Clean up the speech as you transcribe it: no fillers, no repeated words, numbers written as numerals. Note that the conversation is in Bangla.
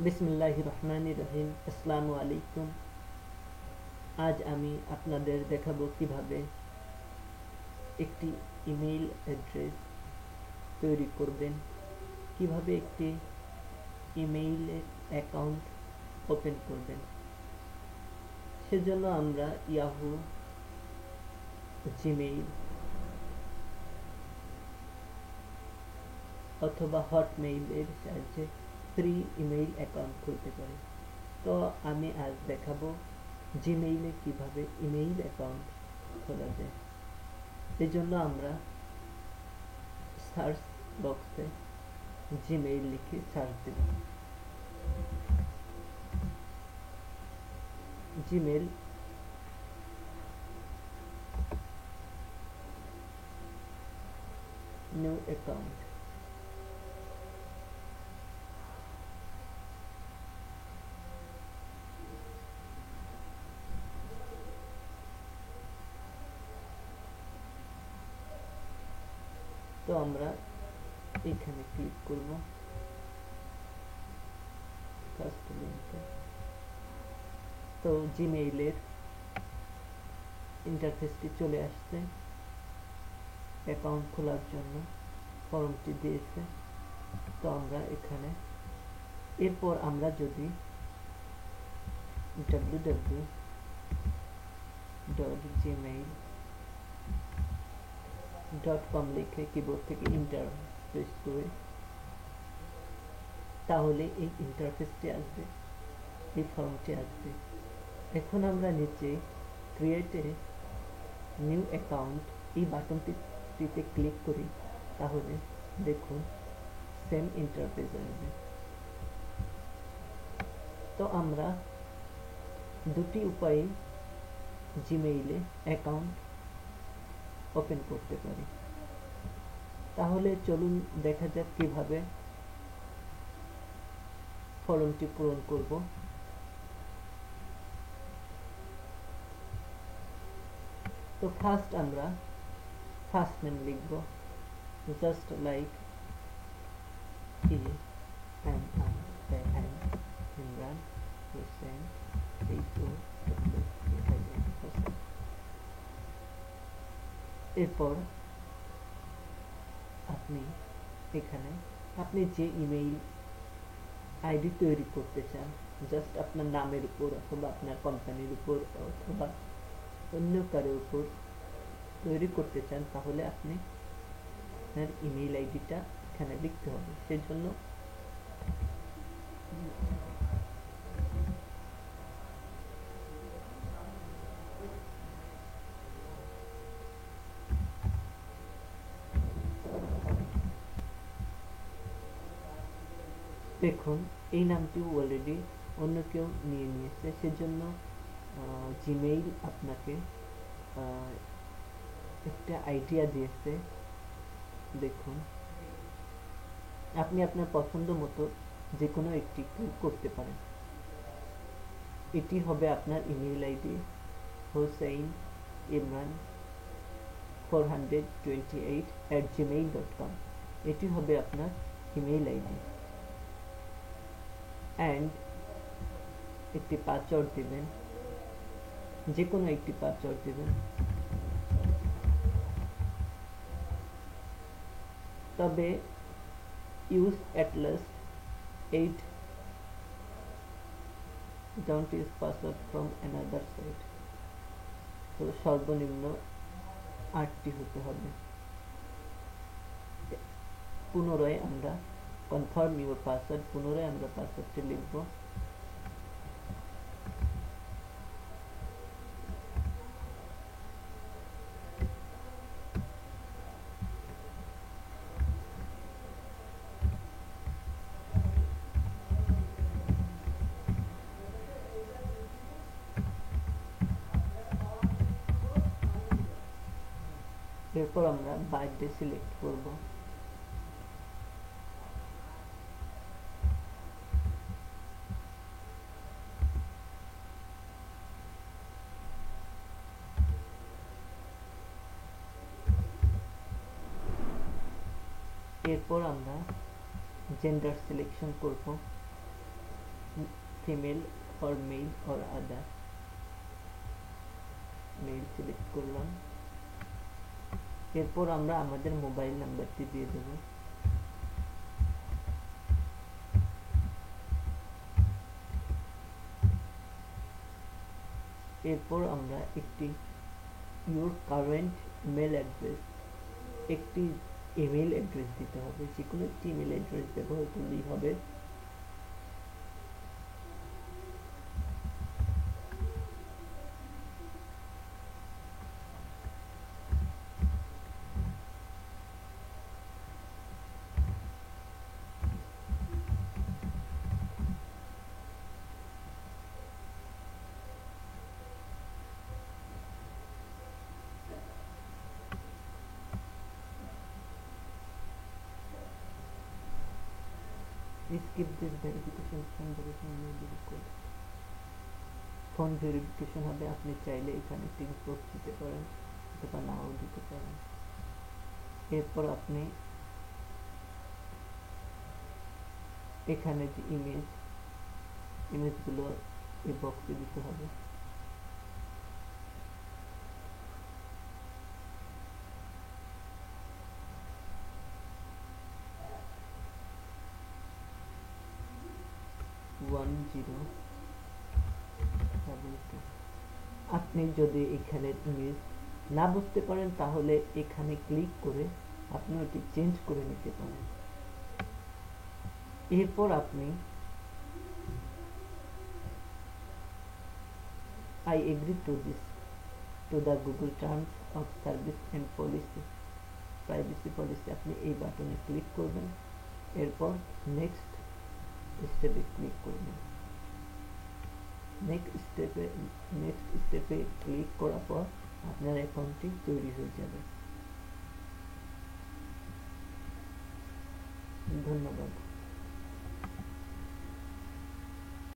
বিসমিল্লাহির রহমানির রহিম। আসসালামু আলাইকুম। আজ আমি আপনাদের দেখাবো কিভাবে একটি ইমেইল অ্যাড্রেস তৈরি করবেন, কিভাবে একটি ইমেইলের অ্যাকাউন্ট ওপেন করবেন। সেজন্য আমরা ইয়াহু, জিমেইল অথবা হটমেইলের সাহায্যে ফ্রি ইমেইল অ্যাকাউন্ট খুলতে পারি। তো আমি আজ দেখাবো জিমেইলে কিভাবে ইমেইল অ্যাকাউন্ট খোলা যায়। এই জন্য আমরা সার্চ বক্সে জিমেইল লিখে সার্চ দেব। Gmail new account. তো আমরা এখানে ক্লিক করব ফার্স্ট লিংকে। তো জিমেইলের ইন্টারফেসটি চলে আসছে। অ্যাকাউন্ট খোলার জন্য ফর্মটি দিয়েছে। তো আমরা এখানে এরপর আমরা যদি www.gmail.com লিখে কিবোর্ড থেকে ইন্টার প্রেস করে, তাহলে এই ইন্টারফেসটি আসবে, এই ফর্মটি আসবে। এখন আমরা নিচে ক্রিয়েট এ নিউ অ্যাকাউন্ট এই বাটনটিতে ক্লিক করি, তাহলে দেখুন সেম ইন্টারফেস আসবে। তো আমরা দুটি উপায়ে জিমেইলে অ্যাকাউন্ট ওপেন করতে পারি। তাহলে চলুন দেখা যাক কিভাবে ফর্মটি পূরণ করব। তো ফার্স্ট আমরা ফার্স্ট নেম লিখব, জাস্ট লাইক ইমরান হোসেন, এরপর আপনি এখানে আপনি যে ইমেইল আইডি তৈরি করতে চান, জাস্ট আপনার নামের উপর অথবা আপনার কোম্পানির উপর অথবা অন্য কারোর উপর তৈরি করতে চান, তাহলে আপনি আপনার ইমেইল আইডিটা এখানে লিখতে হবে। সেজন্য দেখুন এই নামটিও অলরেডি অন্য কেউ নিয়ে নিয়েছে। সেজন্য জিমেইল আপনাকে একটা আইডিয়া দিয়েছে। দেখুন আপনি আপনার পছন্দ মতো যে কোনো একটি ক্লিক করতে পারেন। এটি হবে আপনার email ID, Hussein Imran 428@gmail.com। এটি হবে আপনার ইমেইল আইডি। অ্যান্ড একটি পাসওয়ার্ড দিবেন, যে কোনো একটি পাসওয়ার্ড দিবেন। তবে use at least 8, don't use password from another site। তো সর্বনিম্ন 8টি হতে হবে। পুনরায় আমরা কনফার্ম ইউর পাসওয়ার্ড, পুনরায় আমরা পাসওয়ার্ডটি লিখব। এরপর আমরা বার্থডে সিলেক্ট করব। এরপর আমরা জেন্ডার সিলেকশন করব। Female or male or other, male select করলাম। এরপর আমরা আমাদের মোবাইল নাম্বারটি দিয়ে দেব। এরপর আমরা একটি ইউর কারেন্ট ইমেল অ্যাড্রেস, একটি ইমেল অ্যাড্রেস দিতে হবে, যে কোনো একটি ইমেল অ্যাড্রেস ব্যবহার করলেই হবে। skip this verification from the email code। Phone verification হবে, আপনি চাইলে এখানে টিক বক্স দিতে পারেন অথবা নাও দিতে পারেন। এরপর আপনি এখানে যে ইমেজগুলো এই বক্সে দিতে হবে। আপনি যদি এখানে ইমেজ না বুঝতে পারেন তাহলে এখানে ক্লিক করে আপনি ওটি চেঞ্জ করে নিতে পারেন। এরপর আপনি I agree to the Google Terms of Service and Privacy Policy, আপনি এই বাটনে ক্লিক করবেন। এরপর নেক্সট স্টেপে ক্লিক করবেন। নেক্সট স্টেপে ক্লিক করার পর আপনার অ্যাকাউন্টটি তৈরি হয়ে যাবে। ধন্যবাদ।